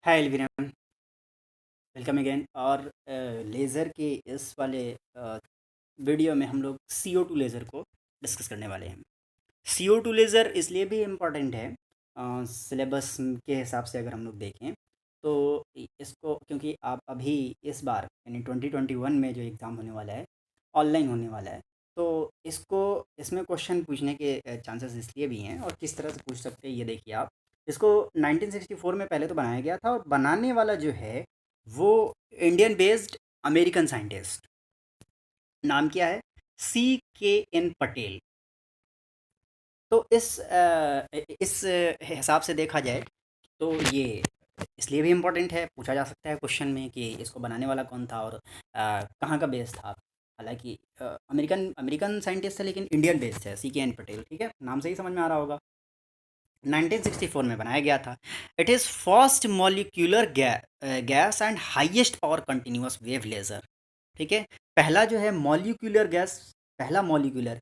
हाय एलवीरन, welcome again. और laser के इस वाले वीडियो में हम लोग CO2 लेज़र को डिस्कस करने वाले हैं। CO2 लेज़र इसलिए भी इम्पॉर्टेंट है सिलेबस के हिसाब से अगर हम लोग देखें तो इसको, क्योंकि आप अभी इस बार यानी 2021 में जो एग्ज़ाम होने वाला है ऑनलाइन होने वाला है, तो इसको इसमें क्वेश्चन पूछने के चांसेस इसलिए भी हैं। और किस तरह से पूछ सकते हैं ये देखिए आप। इसको 1964 में पहले तो बनाया गया था, और बनाने वाला जो है वो इंडियन बेस्ड अमेरिकन साइंटिस्ट, नाम क्या है, CKN पटेल। तो इस हिसाब से देखा जाए तो ये इसलिए भी इम्पोर्टेंट है, पूछा जा सकता है क्वेश्चन में कि इसको बनाने वाला कौन था और कहाँ का बेस था। हालांकि अमेरिकन अमेरिकन साइंटिस्ट है, लेकिन इंडियन बेस्ड है, CKN पटेल। ठीक है, नाम से ही समझ में आ रहा होगा। 1964 में बनाया गया था। It is first molecular gas and highest power continuous wave laser. ठीक है, पहला जो है मॉलिक्यूलर गैस, पहला मॉलिक्यूलर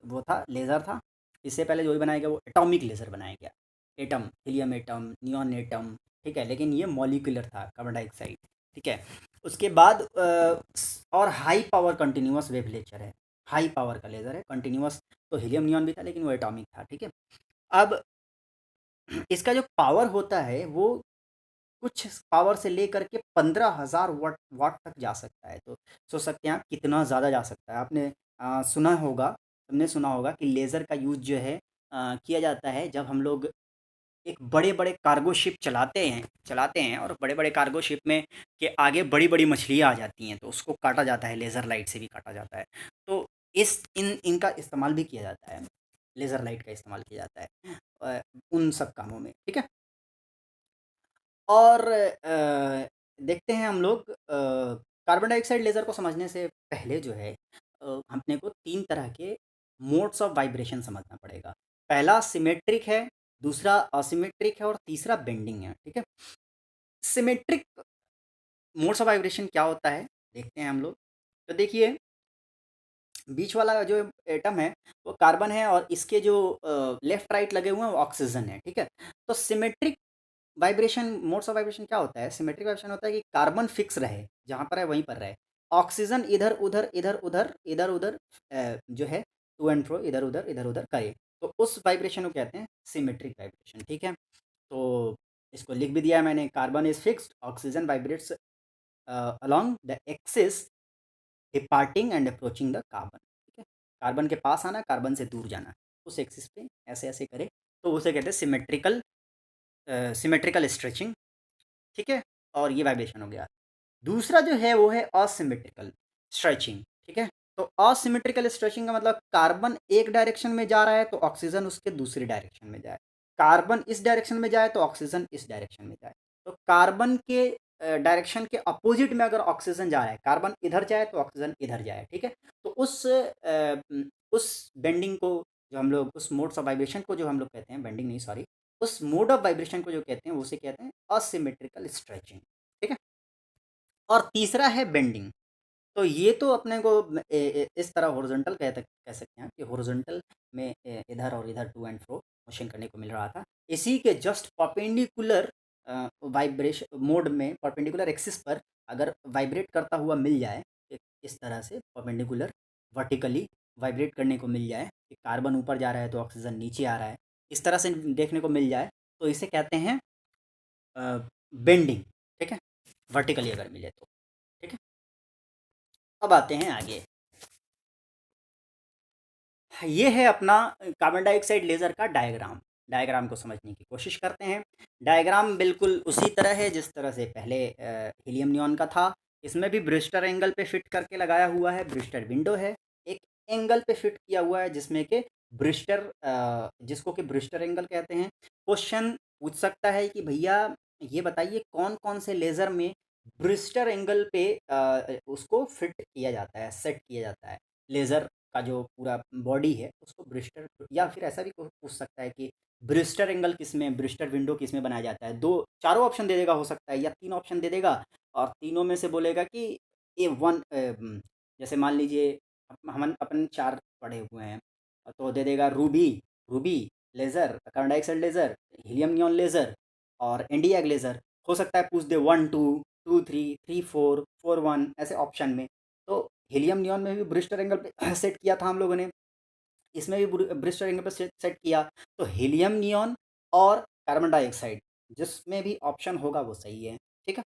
वो था, लेज़र था। इससे पहले जो भी बनाया गया वो एटॉमिक लेज़र बनाया गया, atom, helium atom, neon atom. ठीक है, लेकिन ये मॉलिक्यूलर था, कार्बन डाइऑक्साइड। ठीक है, उसके बाद और high power continuous wave laser है, हाई पावर का लेज़र है। कंटिन्यूअस तो हीलियम नियॉन भी था, लेकिन वो एटॉमिक था। ठीक है, अब इसका जो पावर होता है वो कुछ पावर से लेकर के 15,000 वाट वाट तक जा सकता है। तो सोच सकते हैं आप कितना ज़्यादा जा सकता है। आपने सुना होगा, तुमने सुना होगा कि लेज़र का यूज़ जो है किया जाता है जब हम लोग एक बड़े बड़े कार्गो शिप चलाते हैं और बड़े बड़े कार्गो शिप में के आगे बड़ी बड़ी मछलियाँ आ जाती हैं, तो उसको काटा जाता है, लेज़र लाइट से भी काटा जाता है। तो इनका इस्तेमाल भी किया जाता है, लेज़र लाइट का इस्तेमाल किया जाता है उन सब कामों में। ठीक है, और देखते हैं हम लोग कार्बन डाइऑक्साइड लेज़र को समझने से पहले जो है अपने को 3 तरह के मोड्स ऑफ वाइब्रेशन समझना पड़ेगा। पहला सिमेट्रिक है, दूसरा असिमेट्रिक है और तीसरा बेंडिंग है। ठीक है, सिमेट्रिक मोड्स ऑफ वाइब्रेशन क्या होता है देखते हैं हम लोग। तो देखिए, बीच वाला जो एटम है वो कार्बन है, और इसके जो लेफ्ट राइट लगे हुए हैं वो ऑक्सीजन है। ठीक है, तो symmetric vibration, modes of vibration क्या होता है? सिमेट्रिक वाइब्रेशन होता है कि कार्बन फिक्स रहे, जहाँ पर है वहीं पर रहे। ऑक्सीजन इधर उधर इधर उधर इधर उधर जो है टू एंड फ्रो, इधर उधर करे, तो उस वाइब्रेशन को कहते हैं सिमेट्रिक वाइब्रेशन। ठीक है, तो इसको लिख भी दिया है मैंने। Carbon is fixed, oxygen vibrates along the axis, departing and approaching the carbon. ठीक है, कार्बन के पास आना, कार्बन से दूर जाना, उस एक्सिस पे ऐसे ऐसे करे, तो उसे कहते हैं सिमेट्रिकल स्ट्रेचिंग। ठीक है, और ये वाइब्रेशन हो गया। दूसरा जो है वो है असिमेट्रिकल स्ट्रेचिंग। ठीक है, तो असिमेट्रिकल स्ट्रेचिंग का मतलब कार्बन एक डायरेक्शन में जा रहा है तो ऑक्सीजन उसके दूसरी डायरेक्शन में जाए, कार्बन इस डायरेक्शन में जाए तो ऑक्सीजन इस डायरेक्शन में जाए। तो कार्बन के डायरेक्शन के अपोजिट में अगर ऑक्सीजन जा रहा है, कार्बन इधर जाए तो ऑक्सीजन इधर जाए। ठीक है, तो उस बेंडिंग को, जो हम लोग उस मोड्स ऑफ वाइब्रेशन को जो हम लोग कहते हैं, बेंडिंग नहीं सॉरी, उस मोड ऑफ वाइब्रेशन को जो कहते हैं उसे कहते हैं असिमेट्रिकल स्ट्रेचिंग। ठीक है, और तीसरा है बेंडिंग। तो ये तो अपने को इस तरह हॉरिजॉन्टल कह सकते हैं कि हॉरिजॉन्टल में इधर और इधर टू एंड फ्रो मोशन करने को मिल रहा था। इसी के जस्ट परपेंडिकुलर वाइब्रेशन मोड में, परपेंडिकुलर एक्सिस पर अगर वाइब्रेट करता हुआ मिल जाए, इस तरह से परपेंडिकुलर वर्टिकली वाइब्रेट करने को मिल जाए कि कार्बन ऊपर जा रहा है तो ऑक्सीजन नीचे आ रहा है, इस तरह से देखने को मिल जाए, तो इसे कहते हैं बेंडिंग। ठीक है, वर्टिकली अगर मिले तो। ठीक है, अब आते हैं आगे। ये है अपना कार्बन डाइऑक्साइड लेज़र का डायग्राम। डायग्राम को समझने की कोशिश करते हैं। डायग्राम बिल्कुल उसी तरह है जिस तरह से पहले हीलियम नियॉन का था। इसमें भी ब्रिस्टर एंगल पे फिट करके लगाया हुआ है, ब्रिस्टर विंडो है, एक एंगल पे फिट किया हुआ है जिसमें कि जिसको कि ब्रिस्टर एंगल कहते हैं। क्वेश्चन पूछ सकता है कि भैया ये बताइए कौन कौन से लेज़र में ब्रिस्टर एंगल पे उसको फिट किया जाता है, सेट किया जाता है। लेज़र का जो पूरा बॉडी है उसको ब्रिस्टर, या फिर ऐसा भी पूछ सकता है कि ब्रिस्टर एंगल किस में, ब्रिस्टर विंडो किस में बनाया जाता है। दो चारों ऑप्शन दे देगा, हो सकता है, या तीन ऑप्शन दे देगा, और तीनों में से बोलेगा कि ए वन, जैसे मान लीजिए हम अपन चार पढ़े हुए हैं, तो दे देगा Ruby, Ruby laser, carbon dioxide laser, helium neon laser, और एनडीए ग्लेजर हो सकता है पूछ दे 1 2 2 3 3 4 4 1 ऐसे ऑप्शन में। तो हीलियम नियॉन में भी ब्रिस्टर एंगल पे सेट किया था हम लोगों ने, इसमें भी ब्रिस्टर एंगल पे सेट किया। तो हीलियम नियॉन और कार्बन डाइऑक्साइड जिसमें भी ऑप्शन होगा वो सही है, ठीक है।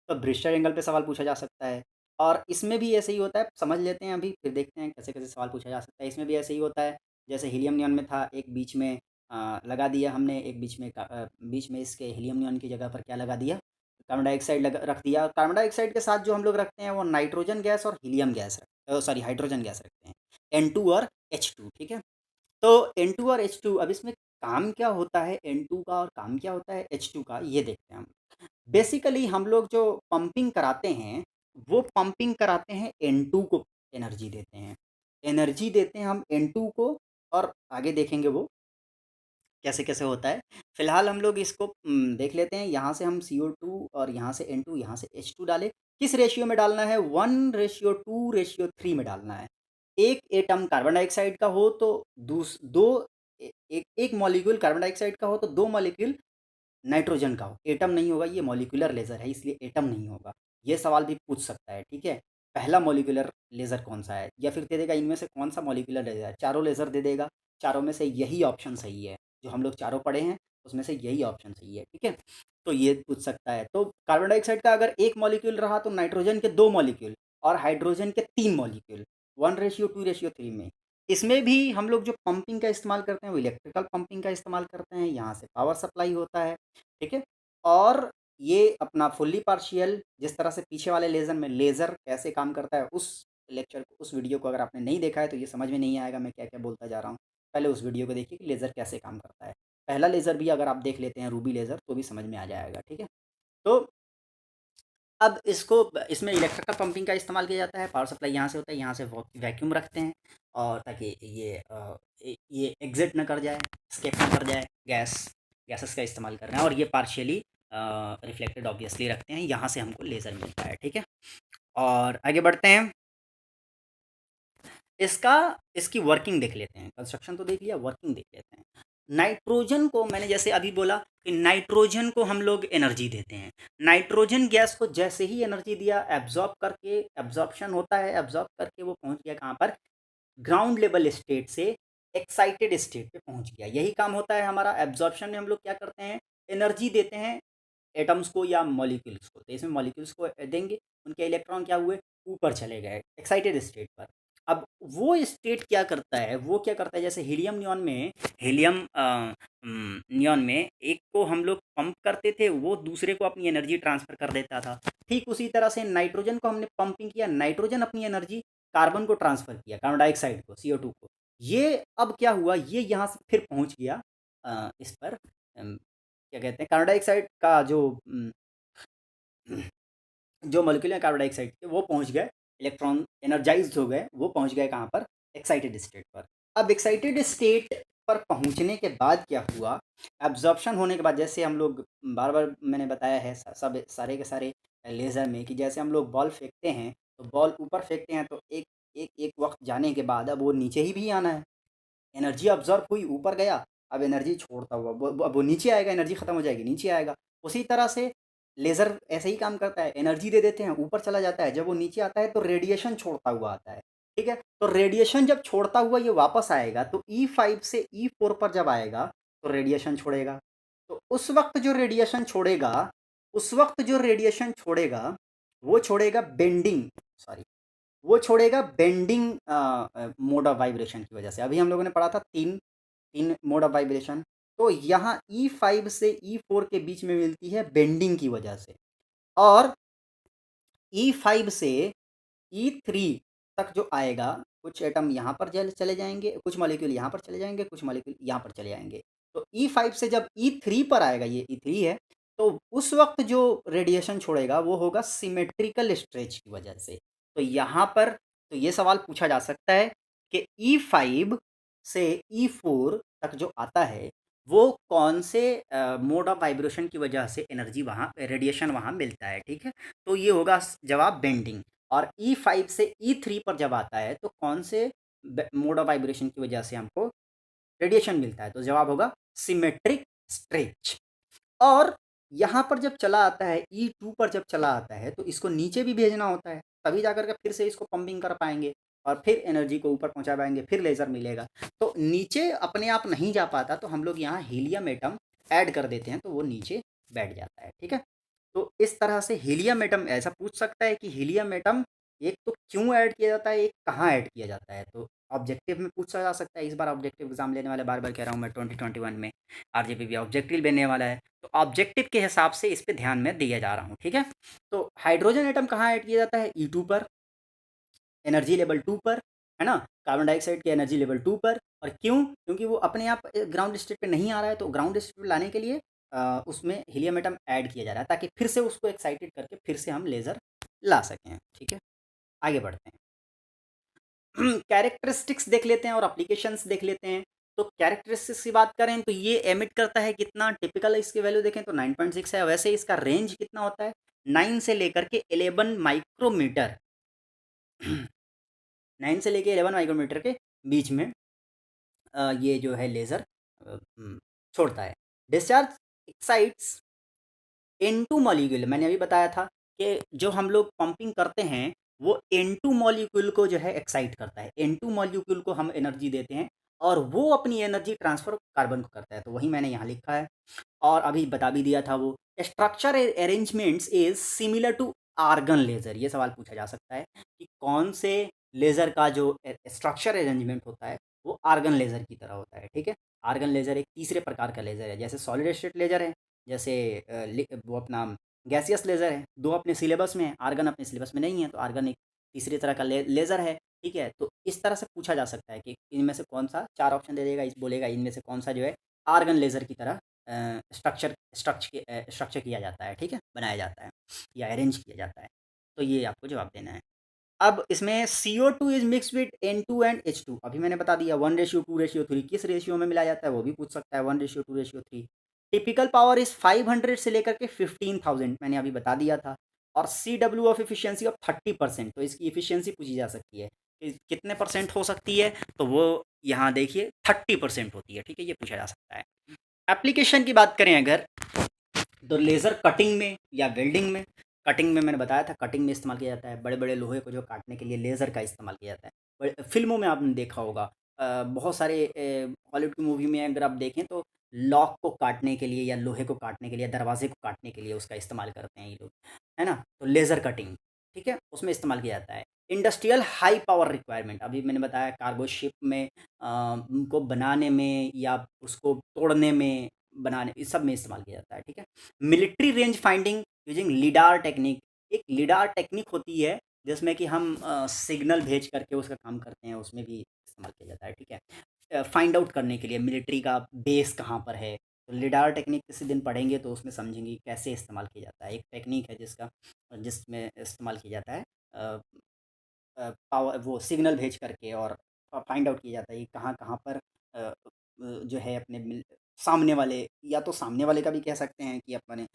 तो ब्रिस्टर एंगल पे सवाल पूछा जा सकता है, और इसमें भी ऐसे ही होता है, समझ लेते हैं अभी फिर देखते हैं कैसे कैसे सवाल पूछा जा सकता है। इसमें भी ऐसे ही होता है, जैसे हीलियम नियॉन में था, एक बीच में लगा दिया हमने, एक बीच में इसके हीलियम नियॉन की जगह पर क्या लगा दिया, कार्बन डाइऑक्साइड रख दिया। कार्बन डाइऑक्साइड के साथ जो हम लोग रखते हैं वो नाइट्रोजन गैस और helium gas sorry hydrogen gas रखते हैं, N2 और H2, ठीक है। तो N2 और H2, अब इसमें काम क्या होता है N2 का और काम क्या होता है H2 का, ये देखते हैं हम। बेसिकली हम लोग जो पंपिंग कराते हैं वो पंपिंग कराते हैं N2 को, एनर्जी देते हैं, एनर्जी देते हैं हम N2 को, और आगे देखेंगे वो कैसे कैसे होता है। फिलहाल हम लोग इसको देख लेते हैं। यहाँ से हम CO2 और यहाँ से N2, यहाँ से H2 डालें, किस रेशियो में डालना है, 1:2:3 में डालना है। एक एटम कार्बन डाइऑक्साइड का हो तो एक मॉलिक्यूल कार्बन डाइऑक्साइड का हो तो 2 मॉलिक्यूल नाइट्रोजन का हो। एटम नहीं होगा, ये मॉलिक्यूलर लेज़र है इसलिए एटम नहीं होगा। ये सवाल भी पूछ सकता है, ठीक है। पहला मॉलिक्यूलर लेज़र कौन सा है, या फिर दे देगा इनमें से कौन सा मॉलिक्यूलर लेज़र है, चारों लेज़र दे देगा, चारों में से यही ऑप्शन सही है, जो हम लोग चारों पढ़े हैं उसमें से यही ऑप्शन सही है, ठीक है। तो ये पूछ सकता है। तो कार्बन डाइऑक्साइड का अगर एक मॉलिक्यूल रहा तो नाइट्रोजन के 2 मॉलिक्यूल और हाइड्रोजन के 3 मॉलिक्यूल, 1:2:3 में। इसमें भी हम लोग जो पंपिंग का इस्तेमाल करते हैं वो इलेक्ट्रिकल पंपिंग का इस्तेमाल करते हैं, यहाँ से पावर सप्लाई होता है, ठीक है। और ये अपना फुल्ली पार्शियल, जिस तरह से पीछे वाले लेज़र में लेज़र कैसे काम करता है, उस लेक्चर को, उस वीडियो को अगर आपने नहीं देखा है तो ये समझ में नहीं आएगा मैं क्या क्या बोलता जा रहा हूँ। पहले उस वीडियो को देखिए कि लेज़र कैसे काम करता है। पहला लेज़र भी अगर आप देख लेते हैं रूबी लेज़र तो भी समझ में आ जाएगा, ठीक है। तो अब इसमें इलेक्ट्रिकल पंपिंग का इस्तेमाल किया जाता है, पावर सप्लाई यहाँ से होता है, यहाँ से वैक्यूम रखते हैं, और ताकि ये एग्जिट ना कर जाए, स्केप ना कर जाए, गैसेस का इस्तेमाल कर रहे हैं, और ये पार्शियली रिफ्लेक्टेड ऑब्वियसली रखते हैं, यहाँ से हमको लेज़र मिलता है, ठीक है। और आगे बढ़ते हैं, इसकी वर्किंग देख लेते हैं। कंस्ट्रक्शन तो देख लिया, वर्किंग देख लेते हैं। नाइट्रोजन को मैंने जैसे अभी बोला कि नाइट्रोजन को हम लोग एनर्जी देते हैं। नाइट्रोजन गैस को जैसे ही एनर्जी दिया, एब्जॉर्प्शन होता है, एब्जॉर्ब करके वो पहुंच गया कहाँ पर, ग्राउंड लेवल स्टेट से एक्साइटेड स्टेट पे पहुंच गया। यही काम होता है हमारा। एब्जॉर्प्शन में हम लोग क्या करते हैं, एनर्जी देते हैं एटम्स को या मॉलिक्यूल्स को। तो इसमें मॉलिक्यूल्स को देंगे, उनके इलेक्ट्रॉन क्या हुए, ऊपर चले गए एक्साइटेड स्टेट पर। अब वो स्टेट क्या करता है, जैसे हीलियम नियॉन में एक को हम लोग पंप करते थे, वो दूसरे को अपनी एनर्जी ट्रांसफ़र कर देता था। ठीक उसी तरह से नाइट्रोजन को हमने पंपिंग किया, नाइट्रोजन अपनी एनर्जी कार्बन को ट्रांसफ़र किया, कार्बन डाइऑक्साइड को, CO2 को। ये अब क्या हुआ, ये यहाँ से फिर पहुँच गया इस पर, क्या कहते हैं, कार्बन डाइऑक्साइड का जो मॉलिक्यूल है कार्बन डाइऑक्साइड के, वो पहुंच गए, इलेक्ट्रॉन एनर्जाइज्ड हो गए, वो पहुंच गए कहाँ पर, एक्साइटेड स्टेट पर। अब एक्साइटेड स्टेट पर पहुंचने के बाद क्या हुआ, एब्जॉर्प्शन होने के बाद, जैसे हम लोग बार बार मैंने बताया है सब सारे के सारे लेज़र में, कि जैसे हम लोग बॉल फेंकते हैं तो बॉल ऊपर फेंकते हैं, तो एक एक एक वक्त जाने के बाद अब वो नीचे ही भी आना है। एनर्जी अब्जॉर्ब हुई, ऊपर गया, अब एनर्जी छोड़ता हुआ अब वो नीचे आएगा, एनर्जी खत्म हो जाएगी, नीचे आएगा। उसी तरह से लेज़र ऐसे ही काम करता है, एनर्जी दे देते हैं, ऊपर चला जाता है, जब वो नीचे आता है तो रेडिएशन छोड़ता हुआ आता है, ठीक है। तो रेडिएशन जब छोड़ता हुआ ये वापस आएगा, तो E5 से E4 पर जब आएगा तो रेडिएशन छोड़ेगा। तो उस वक्त जो रेडिएशन छोड़ेगा वो छोड़ेगा बेंडिंग, सॉरी, वो छोड़ेगा बेंडिंग मोड ऑफ वाइब्रेशन की वजह से। अभी हम लोगों ने पढ़ा था तीन तीन मोड ऑफ वाइब्रेशन, तो यहाँ E5 से E4 के बीच में मिलती है बेंडिंग की वजह से, और E5 से E3 तक जो आएगा, कुछ एटम यहाँ पर चले जाएंगे, कुछ मॉलिक्यूल यहाँ पर चले जाएंगे, कुछ मॉलिक्यूल यहाँ पर चले जाएंगे। तो E5 से जब E3 पर आएगा, ये E3 है, तो उस वक्त जो रेडिएशन छोड़ेगा वो होगा सिमेट्रिकल स्ट्रेच की वजह से। तो यहाँ पर तो ये सवाल पूछा जा सकता है कि E5 से E4 तक जो आता है वो कौन से मोड ऑफ वाइब्रेशन की वजह से एनर्जी वहाँ रेडिएशन वहाँ मिलता है, ठीक है। तो ये होगा जवाब बेंडिंग। और E5 से E3 पर जब आता है तो कौन से मोड ऑफ वाइब्रेशन की वजह से हमको रेडिएशन मिलता है, तो जवाब होगा सिमेट्रिक स्ट्रेच। और यहाँ पर जब चला आता है E2 पर जब चला आता है तो इसको नीचे भी भेजना होता है, तभी जाकर के फिर से इसको पंपिंग कर पाएँगे और फिर एनर्जी को ऊपर पहुँचा पाएँगे, फिर लेज़र मिलेगा। तो नीचे अपने आप नहीं जा पाता तो हम लोग यहाँ हीलियम एटम ऐड कर देते हैं तो वो नीचे बैठ जाता है, ठीक है? तो इस तरह से हीलियम एटम ऐसा पूछ सकता है कि हीलियम एटम एक तो क्यों ऐड किया जाता है, एक कहाँ ऐड किया जाता है? तो ऑब्जेक्टिव में पूछा जा सकता है। इस बार ऑब्जेक्टिव एग्ज़ाम लेने वाले बार-बार कह रहा हूँ मैं 2021 में आरजेपीवी ऑब्जेक्टिव लेने वाला है। तो ऑब्जेक्टिव के हिसाब से इस पे ध्यान मैं दिया जा रहा हूँ, ठीक है? तो हाइड्रोजन एटम कहाँ ऐड किया जाता है? E2 पर, एनर्जी लेवल 2 पर, है ना? कार्बन डाइऑक्साइड की एनर्जी लेवल 2 पर। और क्यों? क्योंकि वो अपने आप ग्राउंड स्टेट पे नहीं आ रहा है, तो ग्राउंड स्टेट पे लाने के लिए उसमें हीलियम एटम ऐड किया जा रहा है ताकि फिर से उसको एक्साइटेड करके फिर से हम लेज़र ला सकें, ठीक है? आगे बढ़ते हैं। कैरेक्टरिस्टिक्स देख लेते हैं और एप्लीकेशंस देख लेते हैं। तो कैरेक्टरिस्टिक्स की बात करें तो ये एमिट करता है कितना, टिपिकल इसकी वैल्यू देखें तो 9.6 है। वैसे इसका रेंज कितना होता है? 9 से लेकर के 11 माइक्रोमीटर 9 से लेके 11 माइक्रोमीटर के बीच में ये जो है लेज़र छोड़ता है। डिस्चार्ज एक्साइट्स N2 मॉलिक्यूल, मैंने अभी बताया था कि जो हम लोग पंपिंग करते हैं वो N2 मॉलिक्यूल को जो है एक्साइट करता है। N2 मॉलिक्यूल को हम एनर्जी देते हैं और वो अपनी एनर्जी ट्रांसफ़र कार्बन को करता है, तो वही मैंने यहाँ लिखा है। और अभी बता भी दिया था वो structure arrangements is similar to argon laser. ये सवाल पूछा जा सकता है कि कौन से लेज़र का जो स्ट्रक्चर अरेंजमेंट होता है वो आर्गन लेज़र की तरह होता है, ठीक है? आर्गन लेज़र एक तीसरे प्रकार का लेज़र है, जैसे सॉलिड स्टेट लेज़र है, जैसे वो अपना गैसियस लेज़र है। दो अपने सिलेबस में है, आर्गन अपने सिलेबस में नहीं है, तो आर्गन एक तीसरी तरह का लेज़र है, ठीक है? तो इस तरह से पूछा जा सकता है कि इनमें से कौन सा, चार ऑप्शन दे देगा, इस बोलेगा इनमें से कौन सा जो है आर्गन लेज़र की तरह स्ट्रक्चर किया जाता है, ठीक है? बनाया जाता है या अरेंज किया जाता है। तो ये आपको जवाब देना है। अब इसमें CO2 is mixed with N2 and H2। अभी मैंने बता दिया 1:2:3 किस रेशियो में मिलाया जाता है वो भी पूछ सकता है 1:2:3। टिपिकल पावर इज़ 500 से लेकर के 15,000 मैंने अभी बता दिया था। और CW ऑफ एफिशिएंसी ऑफ 30%, तो इसकी एफिशिएंसी पूछी जा सकती है कि कितने परसेंट हो सकती है, तो वो यहाँ देखिए 30% होती है, ठीक है? ये पूछा जा सकता है। एप्लीकेशन की बात करें अगर, तो लेज़र कटिंग में या वेल्डिंग में, कटिंग में मैंने बताया था कटिंग में इस्तेमाल किया जाता है। बड़े बड़े लोहे को जो काटने के लिए लेज़र का इस्तेमाल किया जाता है। फिल्मों में आपने देखा होगा, बहुत सारे हॉलीवुड की मूवी में अगर आप देखें तो लॉक को काटने के लिए या लोहे को काटने के लिए, दरवाजे को काटने के लिए उसका इस्तेमाल करते हैं ये लोग, है ना? तो लेज़र कटिंग, ठीक है, उसमें इस्तेमाल किया जाता है। इंडस्ट्रियल हाई पावर रिक्वायरमेंट, अभी मैंने बताया कार्गो शिप में उनको बनाने में या उसको तोड़ने में, बनाने, इस सब में इस्तेमाल किया जाता है, ठीक है? Military range finding using lidar technique, एक लिडार टेक्निक होती है जिसमें कि हम सिग्नल भेज करके उसका काम करते हैं, उसमें भी इस्तेमाल किया जाता है, ठीक है? फाइंड आउट करने के लिए मिलिट्री का बेस कहाँ पर है, तो लिडार टेक्निक किसी दिन पढ़ेंगे तो उसमें समझेंगे कैसे इस्तेमाल किया जाता है। एक टेक्निक है जिसमें इस्तेमाल किया जाता है पावर, वो सिग्नल भेज करके और फाइंड आउट किया जाता है कि कहाँ-कहाँ पर जो है अपने सामने वाले, या तो सामने वाले का भी कह सकते हैं कि अपने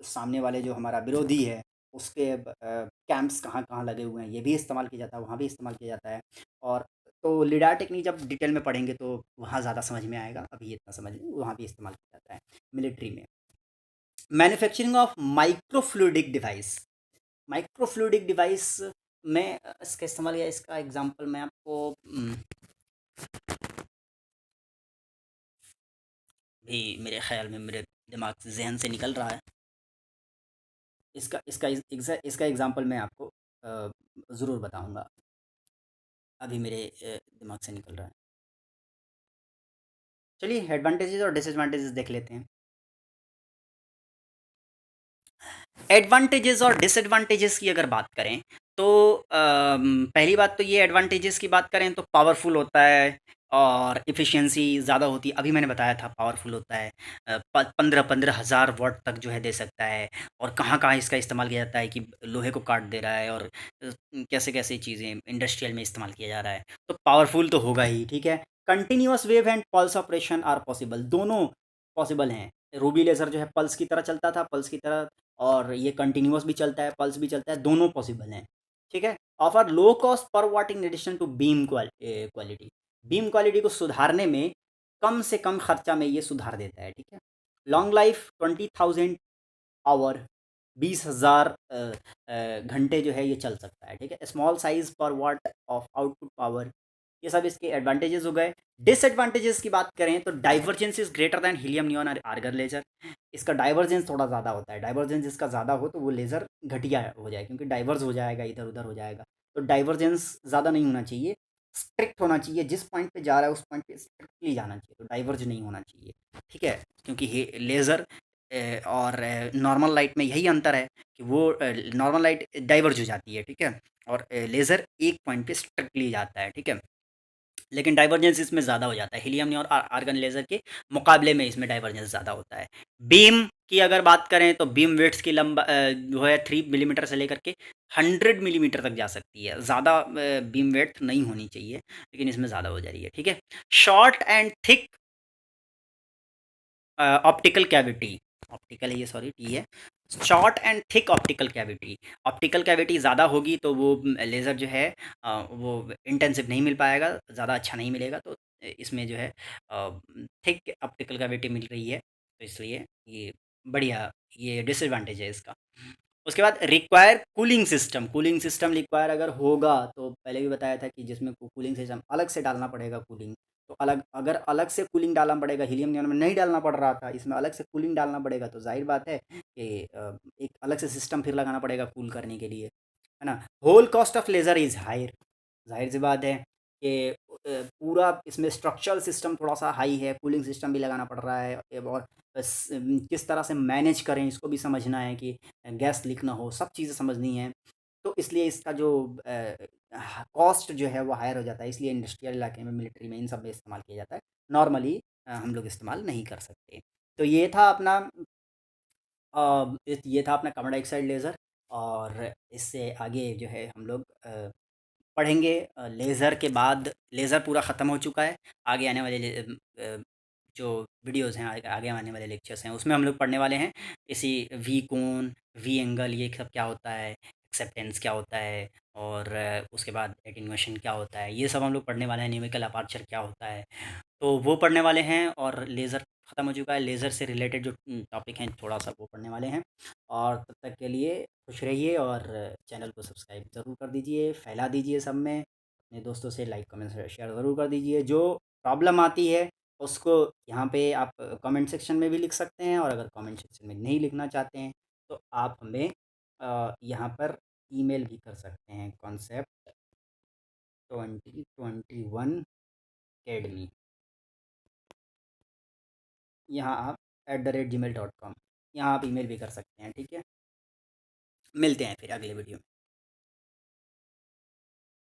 सामने वाले जो हमारा विरोधी है उसके कैंप्स कहाँ-कहाँ लगे हुए हैं, ये भी इस्तेमाल किया जाता है, वहाँ भी इस्तेमाल किया जाता है। और तो लिडार टेक्निक जब डिटेल में पढ़ेंगे तो वहाँ ज़्यादा समझ में आएगा, अभी इतना समझ लें, वहाँ भी इस्तेमाल किया जाता है मिलिट्री में। मैन्युफैक्चरिंग ऑफ माइक्रोफ्लूइडिक डिवाइस, माइक्रोफ्लूइडिक डिवाइस में इसका इस्तेमाल, या इसका एग्जांपल मैं आपको भी मेरे ख्याल में मेरे दिमाग से, जहन से निकल रहा है। इसका इसका इसका एग्जांपल मैं आपको ज़रूर बताऊंगा, अभी मेरे दिमाग से निकल रहा है। चलिए एडवांटेजेस और डिसएडवांटेजेस देख लेते हैं। एडवांटेजेस और डिसएडवांटेजेस की अगर बात करें तो पहली बात तो ये, एडवांटेजेस की बात करें तो पावरफुल होता है और इफ़िशियंसी ज़्यादा होती है। अभी मैंने बताया था पावरफुल होता है, 15 हज़ार वाट तक जो है दे सकता है। और कहाँ-कहाँ इसका इस्तेमाल किया जाता है कि लोहे को काट दे रहा है, और कैसे-कैसे चीज़ें इंडस्ट्रियल में इस्तेमाल किया जा रहा है। तो पावरफुल तो होगा ही, ठीक है। Continuous wave and pulse operation are possible, दोनों पॉसिबल हैं। रूबी लेज़र जो है पल्स की तरह चलता था, पल्स की तरह, और ये कंटिन्यूअस भी चलता है, पल्स भी चलता है, दोनों पॉसिबल हैं, ठीक है। Offer low cost per watt in addition to beam quality, beam quality को सुधारने में कम से कम खर्चा में ये सुधार देता है, ठीक है। लॉन्ग लाइफ 20,000 आवर, 20,000 घंटे जो है ये चल सकता है, ठीक है। स्मॉल साइज पर वाट ऑफ आउटपुट पावर, ये सब इसके एडवांटेजेस हो गए। डिसएडवांटेजेस की बात करें तो divergence is greater than helium neon और आर्गन लेजर। इसका डाइवर्जेंस थोड़ा ज़्यादा होता है, डाइवर्जेंस इसका ज़्यादा हो तो वो लेज़र घटिया हो जाए, क्योंकि डाइवर्स हो जाएगा, इधर उधर हो जाएगा। तो डाइवर्जेंस ज़्यादा नहीं होना चाहिए, स्ट्रिक्ट होना चाहिए, जिस पॉइंट पे जा रहा है उस पॉइंट पे स्ट्रिक्टली जाना चाहिए, तो डाइवर्ज नहीं होना चाहिए, ठीक है। क्योंकि ये लेज़र और नॉर्मल लाइट में यही अंतर है कि वो नॉर्मल लाइट डाइवर्ज हो जाती है, ठीक है, और लेज़र एक पॉइंट पे स्ट्रिक्टली जाता है, ठीक है। लेकिन डाइवर्जेंस इसमें ज़्यादा हो जाता है, हीलियम नियॉन और आर्गन लेज़र के मुकाबले में इसमें डाइवर्जेंस ज़्यादा होता है। बीम की अगर बात करें तो बीम विड्थ की जो है 3 मिलीमीटर से लेकर के 100 मिलीमीटर तक जा सकती है। ज़्यादा बीम विड्थ नहीं होनी चाहिए, लेकिन इसमें ज़्यादा हो जा रही है, ठीक है। Short and thick optical cavity, optical है ये, सॉरी टी है। Short and thick optical cavity, optical cavity ज़्यादा होगी तो वो लेज़र जो है वो इंटेंसिव नहीं मिल पाएगा, ज़्यादा अच्छा नहीं मिलेगा। तो इसमें जो है थिक ऑप्टिकल कैविटी मिल रही है, तो इसलिए ये बढ़िया, ये डिसएडवांटेज है इसका। उसके बाद require cooling system, cooling system require अगर होगा तो पहले भी बताया था कि जिसमें कूलिंग सिस्टम अलग से डालना पड़ेगा कूलिंग, तो अगर अलग से कूलिंग डालना पड़ेगा, हीलियम नियॉन में नहीं डालना पड़ रहा था, इसमें अलग से कूलिंग डालना पड़ेगा, तो जाहिर बात है कि एक अलग से सिस्टम फिर लगाना पड़ेगा कूल करने के लिए, है ना। Whole cost of laser is higher, जाहिर सी बात है कि पूरा इसमें स्ट्रक्चरल सिस्टम थोड़ा सा हाई है, कूलिंग सिस्टम भी लगाना पड़ रहा है, और किस तरह से मैनेज करें इसको भी समझना है कि गैस लीक ना हो, सब चीज़ें समझनी है। तो इसलिए इसका जो कॉस्ट जो है वो हायर हो जाता है, इसलिए इंडस्ट्रियल इलाके में, मिलिट्री में, इन सब में इस्तेमाल किया जाता है। नॉर्मली हम लोग इस्तेमाल नहीं कर सकते। तो ये था अपना कार्बन डाइऑक्साइड लेज़र। और इससे आगे जो है हम लोग पढ़ेंगे लेज़र के बाद, लेज़र पूरा ख़त्म हो चुका है। आगे आने वाले जो वीडियोज़ हैं, आगे आने वाले लेक्चर्स हैं, उसमें हम लोग पढ़ने वाले हैं इसी वी कोण, वी एंगल, ये सब क्या होता है, एक्सेप्टेंस क्या होता है, और उसके बाद एटेन्यूएशन क्या होता है, ये सब हम लोग पढ़ने वाले हैं। न्यूमेरिकल अपर्चर क्या होता है, तो वो पढ़ने वाले हैं। और लेज़र ख़त्म हो चुका है, लेज़र से रिलेटेड जो टॉपिक हैं थोड़ा सा वो पढ़ने वाले हैं। और तब तक के लिए खुश रहिए, और चैनल को सब्सक्राइब ज़रूर कर दीजिए, फैला दीजिए सब में, अपने दोस्तों से लाइक कमेंट शेयर ज़रूर कर दीजिए। जो प्रॉब्लम आती है उसको यहाँ पे आप कमेंट सेक्शन में भी लिख सकते हैं, और अगर कमेंट सेक्शन में नहीं लिखना चाहते हैं तो आप हमें यहाँ पर ईमेल भी कर सकते हैं, कॉन्सेप्ट 2021 academy, यहाँ आप @gmail.com, यहाँ आप ईमेल भी कर सकते हैं, ठीक है। मिलते हैं फिर अगले वीडियो में।